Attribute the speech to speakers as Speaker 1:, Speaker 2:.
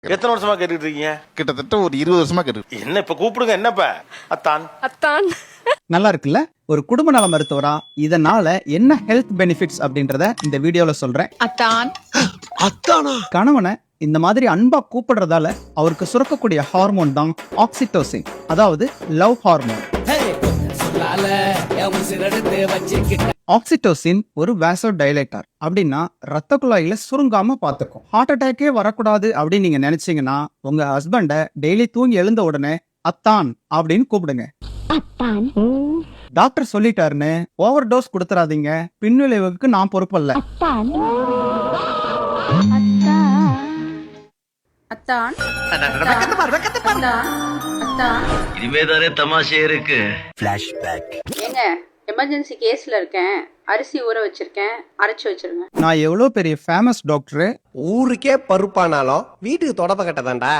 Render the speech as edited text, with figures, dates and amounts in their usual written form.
Speaker 1: எத்தனை வருஷமா கேட்டுட்டு இருக்கீங்க?
Speaker 2: கிட்டத்தட்ட ஒரு 20 வருஷமா கேட்டு.
Speaker 1: என்ன இப்ப கூப்பிடுங்க, என்னப்ப அத்தான்
Speaker 3: அத்தான்
Speaker 4: நல்லா இருக்குல்ல? ஒரு குடும்ப நல மருத்துவரா இதனால என்ன ஹெல்த் பெனிஃபிட்ஸ் அப்படின்றத இந்த வீடியோல சொல்றேன்.
Speaker 3: அத்தான்
Speaker 2: அத்தானா?
Speaker 4: கணவனை இந்த மாதிரி அன்பா கூப்பிடுறதால அவருக்கு சுரக்கக்கூடிய ஹார்மோன் தான் ஆக்சிடோசின், அதாவது லவ் ஹார்மோன். ஆக்சிடோசின் ஒரு வேசோ டைலேட்டர், அப்படின்னா ரத்த குழாயில சுருங்காம பாத்துக்கும். ஹார்ட் அட்டாக்கே வரக்கூடாது அப்படின்னு நீங்க நினைச்சீங்கன்னா உங்க ஹஸ்பண்ட டெய்லி தூங்கி எழுந்த உடனே அத்தான் அப்படின்னு கூப்பிடுங்க. டாக்டர் சொல்லிட்டாருன்னு ஓவர் டோஸ் கொடுத்துறாதீங்க, பின்விளைவுக்கு நான் பொறுப்பல்ல.
Speaker 3: அத்தான்
Speaker 5: இனிமேதானே தமாஷே இருக்கு.
Speaker 6: ஏங்க, எமர்ஜென்சி கேஸ்ல இருக்கேன், அரிசி ஊற வச்சிருக்கேன், அரைச்சு வச்சிருங்க.
Speaker 4: நான் எவ்வளவு பெரிய ஃபேமஸ் டாக்டர்,
Speaker 7: ஊருக்கே பருப்பானாலும் வீட்டுக்கு தொடப்ப கட்டதாண்டா.